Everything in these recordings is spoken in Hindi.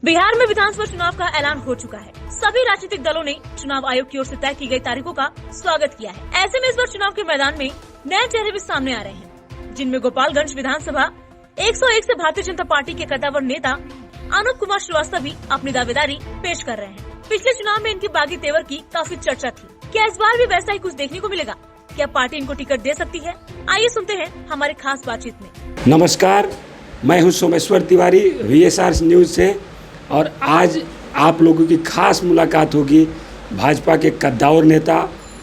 बिहार में विधानसभा चुनाव का ऐलान हो चुका है। सभी राजनीतिक दलों ने चुनाव आयोग की ओर से तय की गई तारीखों का स्वागत किया है। ऐसे में इस बार चुनाव के मैदान में नए चेहरे भी सामने आ रहे हैं, जिनमें गोपालगंज विधानसभा 101 से भारतीय जनता पार्टी के कद्दावर नेता अनूप कुमार श्रीवास्तव भी अपनी दावेदारी पेश कर रहे हैं। पिछले चुनाव में इनकी बागी तेवर की काफी चर्चा थी। क्या इस बार भी वैसा ही कुछ देखने को मिलेगा? क्या पार्टी इनको टिकट दे सकती है? आइए सुनते हैं हमारे खास बातचीत में। नमस्कार, मैं हूं सोमेश्वर तिवारी VSR न्यूज से, और आज आप लोगों की खास मुलाकात होगी भाजपा के कद्दावर नेता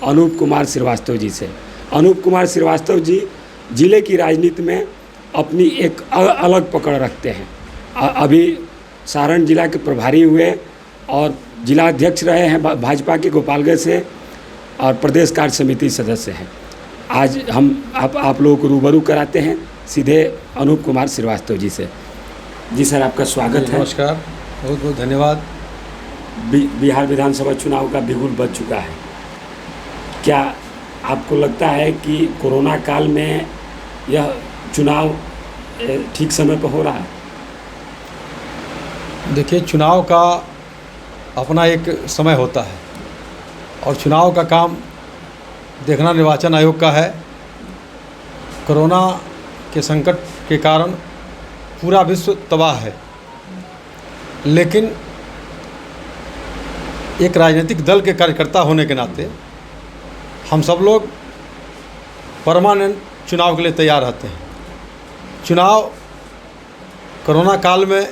अनूप कुमार श्रीवास्तव जी से। अनूप कुमार श्रीवास्तव जी जिले की राजनीति में अपनी एक अलग पकड़ रखते हैं। अभी सारण जिला के प्रभारी हुए और जिला अध्यक्ष रहे हैं भाजपा के गोपालगंज से, और प्रदेश कार्य समिति सदस्य हैं। आज हम आप लोगों को रूबरू कराते हैं सीधे अनूप कुमार श्रीवास्तव जी से। जी सर, आपका स्वागत है। नमस्कार, बहुत बहुत धन्यवाद। बिहार विधानसभा चुनाव का बिगुल बज चुका है। क्या आपको लगता है कि कोरोना काल में यह चुनाव ठीक समय पर हो रहा है? देखिए, चुनाव का अपना एक समय होता है और चुनाव का काम देखना निर्वाचन आयोग का है। कोरोना के संकट के कारण पूरा विश्व तबाह है, लेकिन एक राजनीतिक दल के कार्यकर्ता होने के नाते हम सब लोग परमानेंट चुनाव के लिए तैयार रहते हैं। चुनाव कोरोना काल में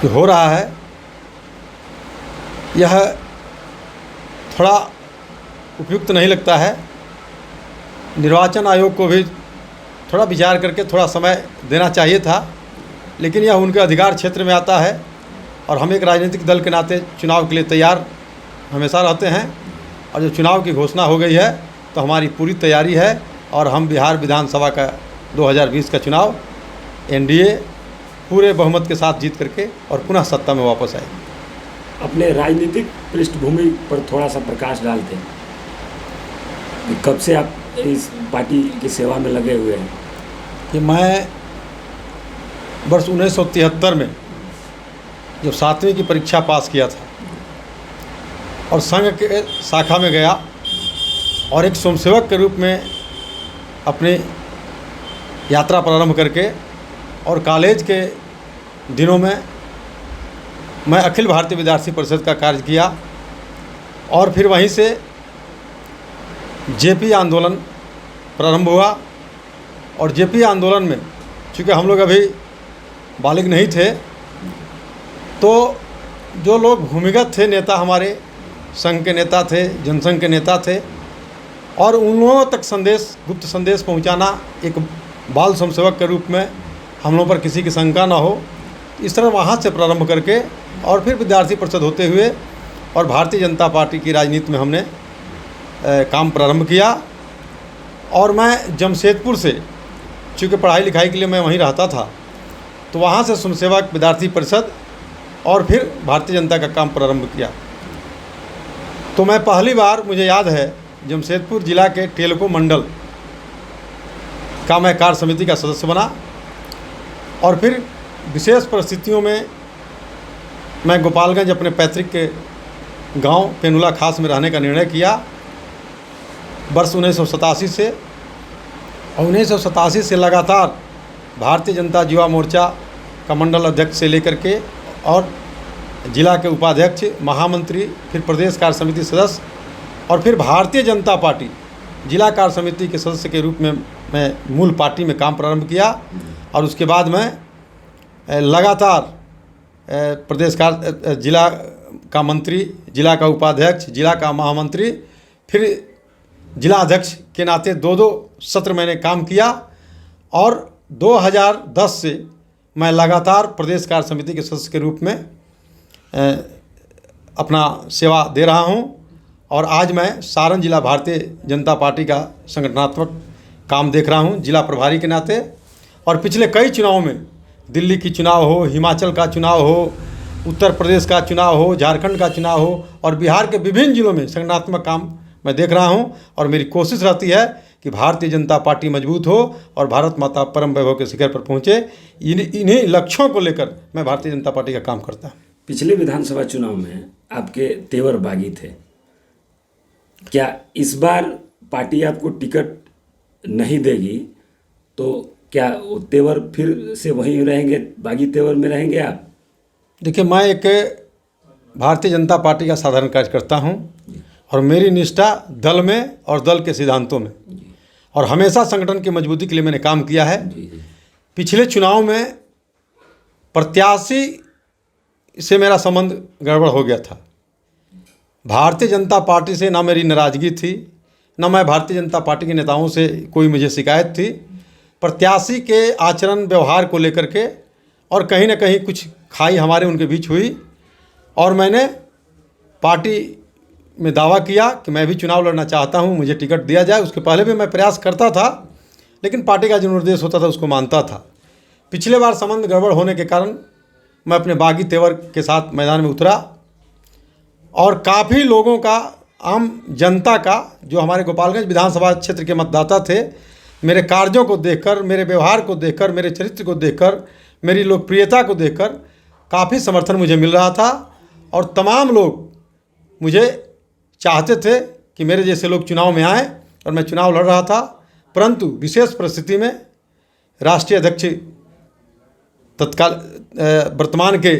जो हो रहा है, यह थोड़ा उपयुक्त नहीं लगता है। निर्वाचन आयोग को भी थोड़ा विचार करके थोड़ा समय देना चाहिए था, लेकिन यह उनके अधिकार क्षेत्र में आता है और हम एक राजनीतिक दल के नाते चुनाव के लिए तैयार हमेशा रहते हैं। और जो चुनाव की घोषणा हो गई है तो हमारी पूरी तैयारी है और हम बिहार विधानसभा का 2020 का चुनाव NDA पूरे बहुमत के साथ जीत करके और पुनः सत्ता में वापस आए। अपने राजनीतिक पृष्ठभूमि पर थोड़ा सा प्रकाश डालते हैं। कब से आप इस पार्टी की सेवा में लगे हुए हैं? कि मैं वर्ष 1973 में जब 7वीं की परीक्षा पास किया था और संघ के शाखा में गया और एक स्वयंसेवक के रूप में अपनी यात्रा प्रारंभ करके, और कॉलेज के दिनों में मैं अखिल भारतीय विद्यार्थी परिषद का कार्य किया और फिर वहीं से JP आंदोलन प्रारंभ हुआ। और JP आंदोलन में चूँकि हम लोग अभी बालिग नहीं थे, तो जो लोग भूमिगत थे नेता, हमारे संघ के नेता थे, जनसंघ के नेता थे, और उन लोगों तक संदेश, गुप्त संदेश पहुंचाना, एक बाल स्वयंसेवक के रूप में हम लोगों पर किसी की शंका ना हो, इस तरह वहाँ से प्रारंभ करके और फिर विद्यार्थी परिषद होते हुए और भारतीय जनता पार्टी की राजनीति में हमने काम प्रारंभ किया। और मैं जमशेदपुर से, चूँकि पढ़ाई लिखाई के लिए मैं वहीं रहता था, तो वहाँ से स्वयंसेवक, विद्यार्थी परिषद और फिर भारतीय जनता का काम प्रारंभ किया। तो मैं पहली बार, मुझे याद है, जमशेदपुर जिला के टेलको मंडल का मैं कार्य समिति का सदस्य बना और फिर विशेष परिस्थितियों में मैं गोपालगंज अपने पैतृक के गांव पेनुला खास में रहने का निर्णय किया वर्ष 1987 से। और 1987 से लगातार भारतीय जनता युवा मोर्चा का मंडल अध्यक्ष से लेकर के और जिला के उपाध्यक्ष, महामंत्री, फिर प्रदेश कार्य समिति सदस्य और फिर भारतीय जनता पार्टी जिला कार्य समिति के सदस्य के रूप में मैं मूल पार्टी में काम प्रारंभ किया। और उसके बाद मैं लगातार प्रदेश कार्य, जिला का मंत्री, जिला का उपाध्यक्ष, जिला का महामंत्री, फिर जिला अध्यक्ष के नाते 2-2 सत्र मैंने काम किया। और 2010 से मैं लगातार प्रदेश कार्य समिति के सदस्य के रूप में अपना सेवा दे रहा हूं। और आज मैं सारण जिला भारतीय जनता पार्टी का संगठनात्मक काम देख रहा हूं जिला प्रभारी के नाते। और पिछले कई चुनावों में, दिल्ली की चुनाव हो, हिमाचल का चुनाव हो, उत्तर प्रदेश का चुनाव हो, झारखंड का चुनाव हो और बिहार के विभिन्न जिलों में संगठनात्मक काम मैं देख रहा हूं। और मेरी कोशिश रहती है कि भारतीय जनता पार्टी मजबूत हो और भारत माता परम वैभव के शिखर पर पहुँचे। इन्हीं लक्ष्यों को लेकर मैं भारतीय जनता पार्टी का काम करता हूँ। पिछले विधानसभा चुनाव में आपके तेवर बागी थे, क्या इस बार पार्टी आपको टिकट नहीं देगी तो क्या वो तेवर फिर से वहीं रहेंगे, बागी तेवर में रहेंगे आप? देखिए, मैं एक भारतीय जनता पार्टी का साधारण कार्यकर्ता हूं और मेरी निष्ठा दल में और दल के सिद्धांतों में, और हमेशा संगठन की मजबूती के लिए मैंने काम किया है। पिछले चुनाव में प्रत्याशी से मेरा संबंध गड़बड़ हो गया था। भारतीय जनता पार्टी से ना मेरी नाराज़गी थी, ना मैं भारतीय जनता पार्टी के नेताओं से कोई मुझे शिकायत थी। प्रत्याशी के आचरण व्यवहार को लेकर के और कहीं ना कहीं कुछ खाई हमारे उनके बीच हुई, और मैंने पार्टी में दावा किया कि मैं भी चुनाव लड़ना चाहता हूं, मुझे टिकट दिया जाए। उसके पहले भी मैं प्रयास करता था, लेकिन पार्टी का जो निर्देश होता था उसको मानता था। पिछले बार संबंध गड़बड़ होने के कारण मैं अपने बागी तेवर के साथ मैदान में उतरा, और काफ़ी लोगों का, आम जनता का, जो हमारे गोपालगंज विधानसभा क्षेत्र के मतदाता थे, मेरे कार्यों को देखकर, मेरे व्यवहार को देखकर, मेरे चरित्र को देखकर, मेरी लोकप्रियता को देखकर काफ़ी समर्थन मुझे मिल रहा था। और तमाम लोग मुझे चाहते थे कि मेरे जैसे लोग चुनाव में आएँ, और मैं चुनाव लड़ रहा था। परंतु विशेष परिस्थिति में राष्ट्रीय अध्यक्ष तत्काल वर्तमान के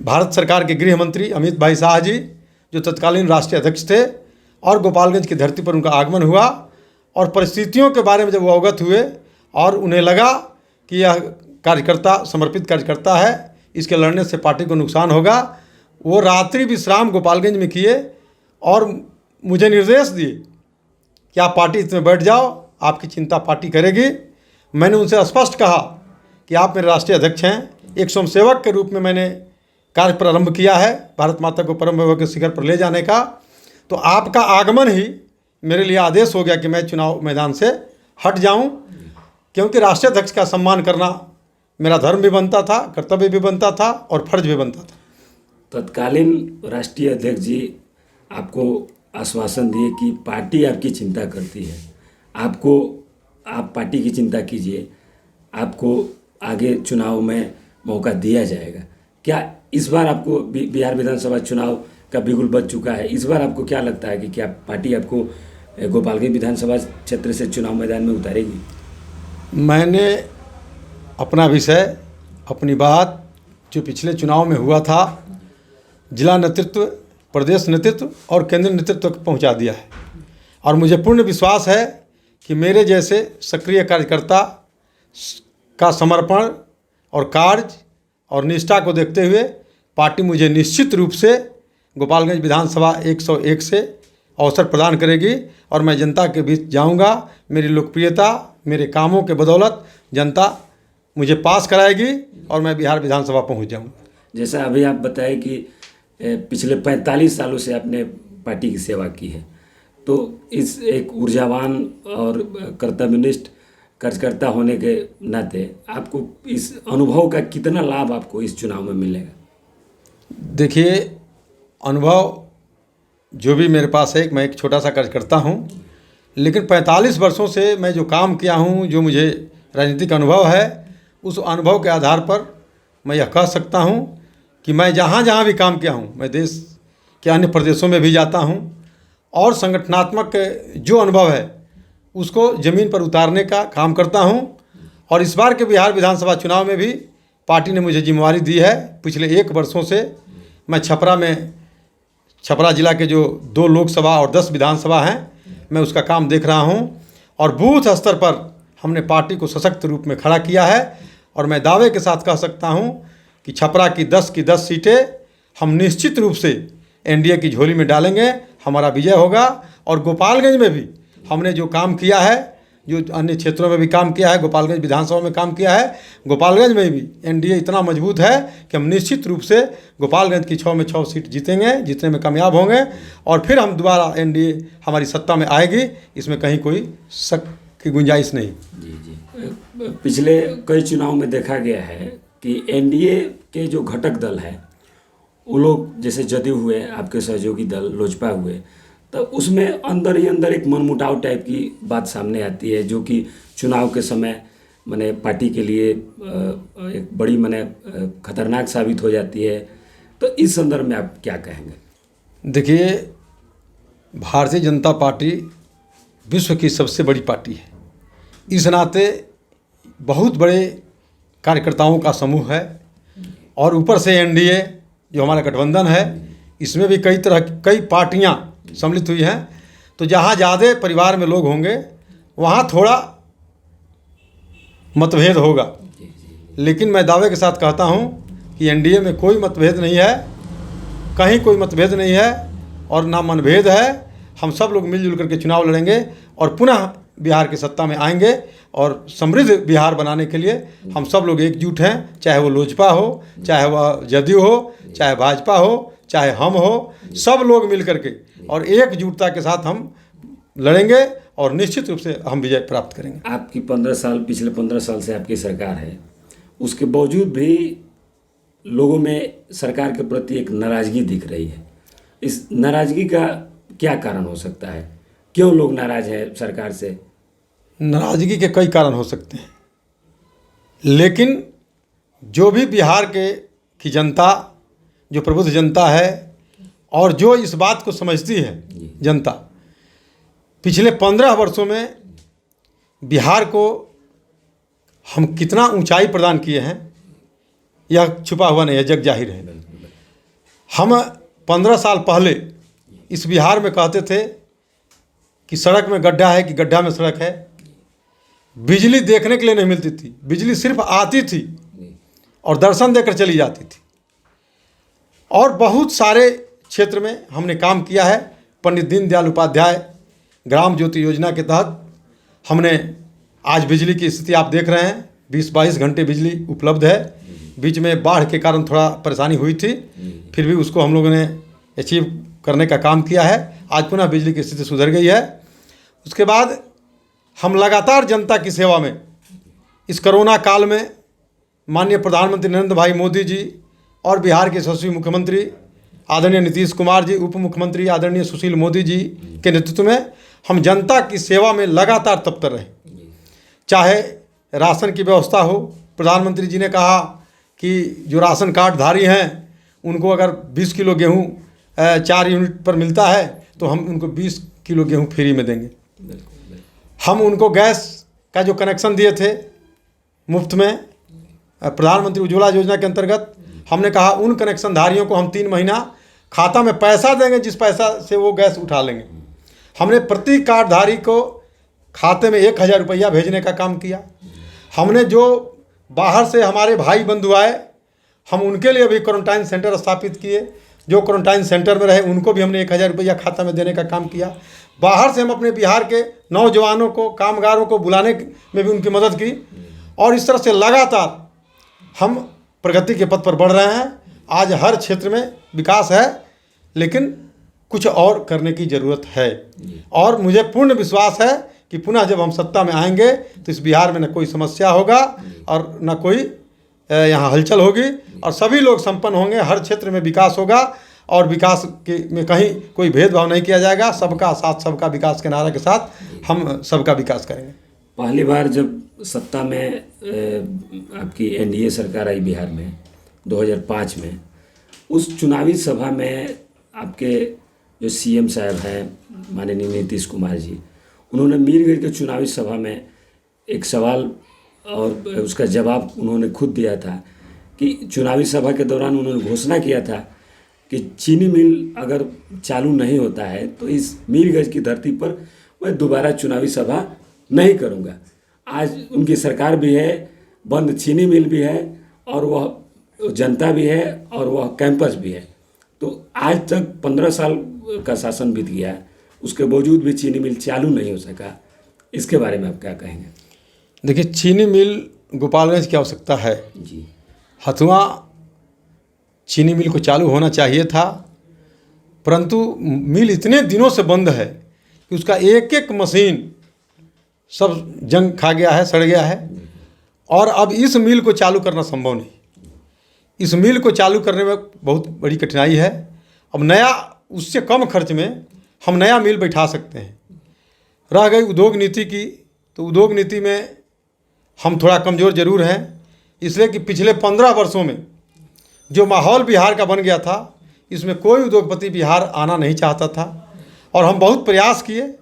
भारत सरकार के गृह मंत्री अमित भाई शाह जी, जो तत्कालीन राष्ट्रीय अध्यक्ष थे, और गोपालगंज की धरती पर उनका आगमन हुआ, और परिस्थितियों के बारे में जब वो अवगत हुए और उन्हें लगा कि यह कार्यकर्ता समर्पित कार्यकर्ता है, इसके लड़ने से पार्टी को नुकसान होगा, वो रात्रि विश्राम गोपालगंज में किए और मुझे निर्देश दिए कि आप पार्टी इसमें बैठ जाओ, आपकी चिंता पार्टी करेगी। मैंने उनसे स्पष्ट कहा कि आप मेरे राष्ट्रीय अध्यक्ष हैं, एक स्वयंसेवक के रूप में मैंने कार्य प्रारंभ किया है भारत माता को परम वैभव के शिखर पर ले जाने का। तो आपका आगमन ही मेरे लिए आदेश हो गया कि मैं चुनाव मैदान से हट जाऊं, क्योंकि राष्ट्रीय अध्यक्ष का सम्मान करना मेरा धर्म भी बनता था, कर्तव्य भी बनता था और फर्ज भी बनता था। तत्कालीन राष्ट्रीय अध्यक्ष जी आपको आश्वासन दिए कि पार्टी आपकी चिंता करती है, आप पार्टी की चिंता कीजिए, आपको आगे चुनाव में मौका दिया जाएगा। क्या इस बार आपको बिहार विधानसभा चुनाव का बिगुल बज चुका है? इस बार आपको क्या लगता है कि क्या पार्टी आपको गोपालगंज विधानसभा क्षेत्र से चुनाव मैदान में उतारेगी? मैंने अपना विषय, अपनी बात जो पिछले चुनाव में हुआ था, जिला नेतृत्व, प्रदेश नेतृत्व और केंद्रीय नेतृत्व तक पहुंचा दिया है, और मुझे पूर्ण विश्वास है कि मेरे जैसे सक्रिय कार्यकर्ता का समर्पण और कार्य और निष्ठा को देखते हुए पार्टी मुझे निश्चित रूप से गोपालगंज विधानसभा 101 से अवसर प्रदान करेगी, और मैं जनता के बीच जाऊंगा। मेरी लोकप्रियता, मेरे कामों के बदौलत जनता मुझे पास कराएगी और मैं बिहार विधानसभा पहुंच जाऊंगा। जैसा अभी आप बताएं कि पिछले 45 सालों से आपने पार्टी की सेवा की है, तो इस एक ऊर्जावान और कर्तव्यनिष्ठ कार्यकर्ता होने के नाते आपको इस अनुभव का कितना लाभ आपको इस चुनाव में मिलेगा? देखिए, अनुभव जो भी मेरे पास है, मैं एक छोटा सा कार्यकर्ता हूं, लेकिन 45 वर्षों से मैं जो काम किया हूं, जो मुझे राजनीतिक अनुभव है, उस अनुभव के आधार पर मैं यह कह सकता हूं कि मैं जहां जहां भी काम किया हूं, मैं देश के अन्य प्रदेशों में भी जाता हूं, और संगठनात्मक जो अनुभव है उसको ज़मीन पर उतारने का काम करता हूं। और इस बार के बिहार विधानसभा चुनाव में भी पार्टी ने मुझे जिम्मेवारी दी है। पिछले 1 वर्षों से मैं छपरा जिला के जो 2 लोकसभा और 10 विधानसभा हैं, मैं उसका काम देख रहा हूं, और बूथ स्तर पर हमने पार्टी को सशक्त रूप में खड़ा किया है। और मैं दावे के साथ कह सकता हूं कि छपरा की 10 सीटें हम निश्चित रूप से एनडीए की झोली में डालेंगे, हमारा विजय होगा। और गोपालगंज में भी हमने जो काम किया है, जो अन्य क्षेत्रों में भी काम किया है, गोपालगंज विधानसभा में काम किया है, गोपालगंज में भी एनडीए इतना मजबूत है कि हम निश्चित रूप से गोपालगंज की 6 में 6 सीट जीतेंगे, जीतने में कामयाब होंगे, और फिर हम दोबारा एनडीए हमारी सत्ता में आएगी, इसमें कहीं कोई शक की गुंजाइश नहीं। जी। पिछले कई चुनाव में देखा गया है कि एनडीए के जो घटक दल है, वो लोग जैसे जदयू हुए, आपके सहयोगी दल लोजपा हुए, तो उसमें अंदर ही अंदर एक मनमुटाव टाइप की बात सामने आती है, जो कि चुनाव के समय माने पार्टी के लिए एक बड़ी माने खतरनाक साबित हो जाती है। तो इस संदर्भ में आप क्या कहेंगे? देखिए, भारतीय जनता पार्टी विश्व की सबसे बड़ी पार्टी है। इस नाते बहुत बड़े कार्यकर्ताओं का समूह है, और ऊपर से एनडीए जो हमारा गठबंधन है, इसमें भी कई पार्टियां सम्मिलित हुई हैं। तो जहां ज़्यादा परिवार में लोग होंगे वहां थोड़ा मतभेद होगा, लेकिन मैं दावे के साथ कहता हूं कि एनडीए में कोई मतभेद नहीं है, कहीं कोई मतभेद नहीं है और ना मनभेद है। हम सब लोग मिलजुल करके चुनाव लड़ेंगे और पुनः बिहार की सत्ता में आएंगे, और समृद्ध बिहार बनाने के लिए हम सब लोग एकजुट हैं, चाहे वो लोजपा हो, चाहे वह जदयू हो, चाहे भाजपा हो, चाहे हम हो, सब लोग मिल करके और एकजुटता के साथ हम लड़ेंगे और निश्चित रूप से हम विजय प्राप्त करेंगे। आपकी पिछले 15 साल से आपकी सरकार है, उसके बावजूद भी लोगों में सरकार के प्रति एक नाराज़गी दिख रही है। इस नाराज़गी का क्या कारण हो सकता है? क्यों लोग नाराज़ हैं सरकार से? नाराज़गी के कई कारण हो सकते हैं, लेकिन जो भी बिहार की जनता, जो प्रबुद्ध जनता है और जो इस बात को समझती है जनता, पिछले 15 वर्षों में बिहार को हम कितना ऊंचाई प्रदान किए हैं यह छुपा हुआ नहीं है, जग जाहिर है। हम 15 साल पहले इस बिहार में कहते थे कि सड़क में गड्ढा है कि गड्ढा में सड़क है। बिजली देखने के लिए नहीं मिलती थी, बिजली सिर्फ आती थी और दर्शन देकर चली जाती थी। और बहुत सारे क्षेत्र में हमने काम किया है। पंडित दीनदयाल उपाध्याय ग्राम ज्योति योजना के तहत हमने आज बिजली की स्थिति आप देख रहे हैं, 20-22 घंटे बिजली उपलब्ध है। बीच में बाढ़ के कारण थोड़ा परेशानी हुई थी, फिर भी उसको हम लोगों ने अचीव करने का काम किया है। आज पुनः बिजली की स्थिति सुधर गई है। उसके बाद हम लगातार जनता की सेवा में इस कोरोना काल में माननीय प्रधानमंत्री नरेंद्र भाई मोदी जी और बिहार के यशस्वी मुख्यमंत्री आदरणीय नीतीश कुमार जी, उप मुख्यमंत्री आदरणीय सुशील मोदी जी के नेतृत्व में हम जनता की सेवा में लगातार तत्पर रहे। चाहे राशन की व्यवस्था हो, प्रधानमंत्री जी ने कहा कि जो राशन कार्ड धारी हैं उनको अगर 20 किलो गेहूँ 4 यूनिट पर मिलता है तो हम उनको 20 किलो गेहूँ फ्री में देंगे। हम उनको गैस का जो कनेक्शन दिए थे मुफ्त में प्रधानमंत्री उज्ज्वला योजना के अंतर्गत, हमने कहा उन कनेक्शन धारियों को हम 3 महीना खाता में पैसा देंगे, जिस पैसा से वो गैस उठा लेंगे। हमने प्रति कार्डधारी को खाते में 1000 रुपया भेजने का काम किया। हमने जो बाहर से हमारे भाई बंधु आए, हम उनके लिए भी क्वारंटाइन सेंटर स्थापित किए। जो क्वारंटाइन सेंटर में रहे उनको भी हमने 1000 रुपया खाता में देने का काम किया। बाहर से हम अपने बिहार के नौजवानों को, कामगारों को बुलाने में भी उनकी मदद की। और इस तरह से लगातार हम प्रगति के पथ पर बढ़ रहे हैं। आज हर क्षेत्र में विकास है, लेकिन कुछ और करने की ज़रूरत है। और मुझे पूर्ण विश्वास है कि पुनः जब हम सत्ता में आएंगे तो इस बिहार में न कोई समस्या होगा और न कोई यहाँ हलचल होगी, और सभी लोग संपन्न होंगे। हर क्षेत्र में विकास होगा और विकास में कहीं कोई भेदभाव नहीं किया जाएगा। सबका साथ सबका विकास के नारे के साथ हम सबका विकास करेंगे। पहली बार जब सत्ता में आपकी एनडीए सरकार आई बिहार में 2005 में, उस चुनावी सभा में आपके जो सीएम साहब हैं माननीय नीतीश कुमार जी, उन्होंने मीरगंज के चुनावी सभा में एक सवाल और उसका जवाब उन्होंने खुद दिया था कि चुनावी सभा के दौरान उन्होंने घोषणा किया था कि चीनी मिल अगर चालू नहीं होता है तो इस मीरगंज की धरती पर मैं दोबारा चुनावी सभा नहीं करूंगा। आज उनकी सरकार भी है, बंद चीनी मिल भी है, और वह जनता भी है, और वह कैंपस भी है। तो आज तक 15 साल का शासन बीत गया, उसके बावजूद भी चीनी मिल चालू नहीं हो सका। इसके बारे में आप क्या कहेंगे? देखिए, चीनी मिल गोपालगंज की आवश्यकता है जी। हथुआ चीनी मिल को चालू होना चाहिए था, परंतु मिल इतने दिनों से बंद है कि उसका एक एक मशीन सब जंग खा गया है, सड़ गया है। और अब इस मिल को चालू करना संभव नहीं। इस मिल को चालू करने में बहुत बड़ी कठिनाई है। अब नया उससे कम खर्च में हम नया मिल बैठा सकते हैं। रह गई उद्योग नीति की, तो उद्योग नीति में हम थोड़ा कमज़ोर जरूर हैं, इसलिए कि पिछले 15 वर्षों में जो माहौल बिहार का बन गया था, इसमें कोई उद्योगपति बिहार आना नहीं चाहता था और हम बहुत प्रयास किए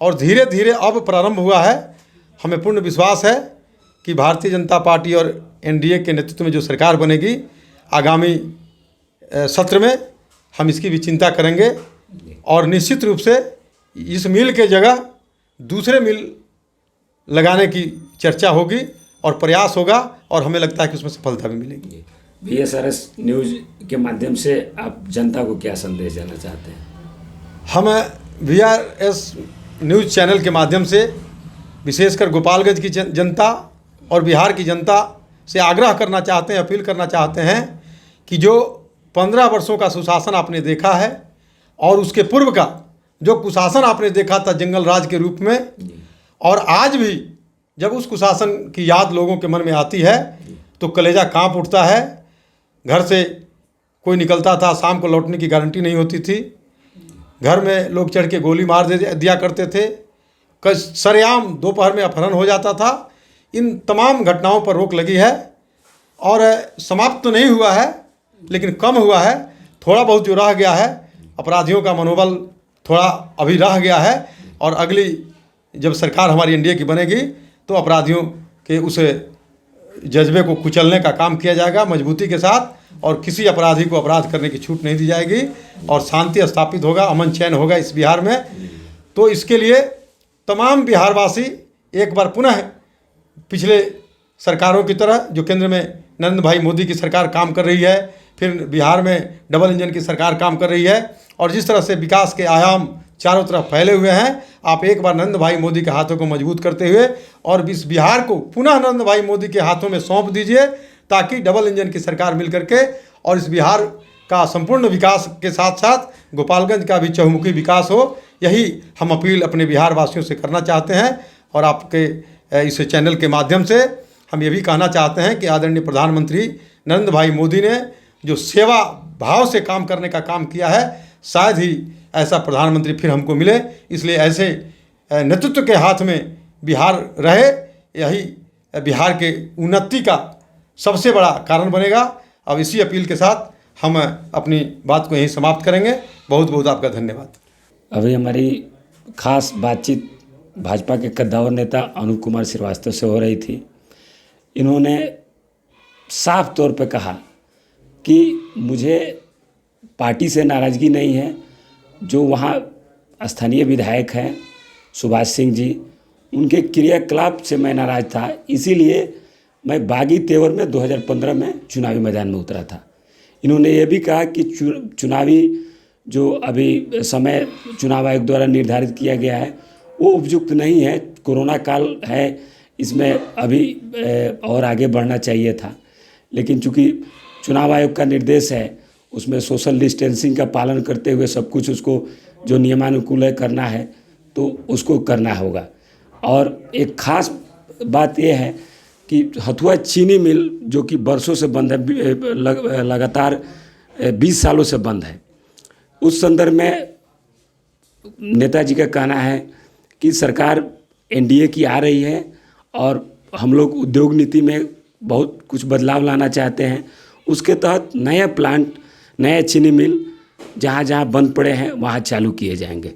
और धीरे धीरे अब प्रारंभ हुआ है। हमें पूर्ण विश्वास है कि भारतीय जनता पार्टी और एनडीए के नेतृत्व में जो सरकार बनेगी, आगामी सत्र में हम इसकी भी चिंता करेंगे और निश्चित रूप से इस मिल के जगह दूसरे मिल लगाने की चर्चा होगी और प्रयास होगा और हमें लगता है कि उसमें सफलता भी मिलेगी। VSRS न्यूज़ के माध्यम से आप जनता को क्या संदेश देना चाहते हैं? हम VRS न्यूज़ चैनल के माध्यम से विशेषकर गोपालगंज की जनता और बिहार की जनता से आग्रह करना चाहते हैं, अपील करना चाहते हैं कि जो 15 वर्षों का सुशासन आपने देखा है और उसके पूर्व का जो कुशासन आपने देखा था जंगल राज के रूप में, और आज भी जब उस कुशासन की याद लोगों के मन में आती है तो कलेजा कांप उठता है। घर से कोई निकलता था, शाम को लौटने की गारंटी नहीं होती थी, घर में लोग चढ़ के गोली मार दिया करते थे, सरेआम दोपहर में अपहरण हो जाता था। इन तमाम घटनाओं पर रोक लगी है और समाप्त तो नहीं हुआ है लेकिन कम हुआ है। थोड़ा बहुत जो रह गया है, अपराधियों का मनोबल थोड़ा अभी रह गया है और अगली जब सरकार हमारी एनडीए की बनेगी तो अपराधियों के उस जज्बे को कुचलने का काम किया जाएगा मजबूती के साथ और किसी अपराधी को अपराध करने की छूट नहीं दी जाएगी और शांति स्थापित होगा, अमन चैन होगा इस बिहार में। तो इसके लिए तमाम बिहारवासी एक बार पुनः पिछले सरकारों की तरह जो केंद्र में नरेंद्र भाई मोदी की सरकार काम कर रही है, फिर बिहार में डबल इंजन की सरकार काम कर रही है और जिस तरह से विकास के आयाम चारों तरफ फैले हुए हैं, आप एक बार नरेंद्र भाई मोदी के हाथों को मजबूत करते हुए और इस बिहार को पुनः नरेंद्र भाई मोदी के हाथों में सौंप दीजिए ताकि डबल इंजन की सरकार मिल करके और इस बिहार का संपूर्ण विकास के साथ साथ गोपालगंज का भी चहुमुखी विकास हो। यही हम अपील अपने बिहार वासियों से करना चाहते हैं और आपके इस चैनल के माध्यम से हम ये भी कहना चाहते हैं कि आदरणीय प्रधानमंत्री नरेंद्र भाई मोदी ने जो सेवा भाव से काम करने का काम किया है, शायद ही ऐसा प्रधानमंत्री फिर हमको मिले। इसलिए ऐसे नेतृत्व के हाथ में बिहार रहे, यही बिहार के उन्नति का सबसे बड़ा कारण बनेगा। अब इसी अपील के साथ हम अपनी बात को यहीं समाप्त करेंगे। बहुत बहुत आपका धन्यवाद। अभी हमारी खास बातचीत भाजपा के कद्दावर नेता अनूप कुमार श्रीवास्तव से हो रही थी। इन्होंने साफ तौर पर कहा कि मुझे पार्टी से नाराज़गी नहीं है, जो वहाँ स्थानीय विधायक हैं सुभाष सिंह जी, उनके क्रियाकलाप से मैं नाराज़ था, इसीलिए मैं बागी तेवर में 2015 में चुनावी मैदान में उतरा था। इन्होंने ये भी कहा कि चुनावी जो अभी समय चुनाव आयोग द्वारा निर्धारित किया गया है वो उपयुक्त नहीं है, कोरोना काल है, इसमें अभी और आगे बढ़ना चाहिए था। लेकिन चूँकि चुनाव आयोग का निर्देश है, उसमें सोशल डिस्टेंसिंग का पालन करते हुए सब कुछ उसको जो नियमानुकूल है करना है तो उसको करना होगा। और एक ख़ास बात यह है कि हथुआ चीनी मिल जो कि बरसों से बंद है, लगातार 20 सालों से बंद है, उस संदर्भ में नेताजी का कहना है कि सरकार एनडीए की आ रही है और हम लोग उद्योग नीति में बहुत कुछ बदलाव लाना चाहते हैं। उसके तहत नया प्लांट, नए चीनी मिल जहाँ जहाँ बंद पड़े हैं वहाँ चालू किए जाएंगे।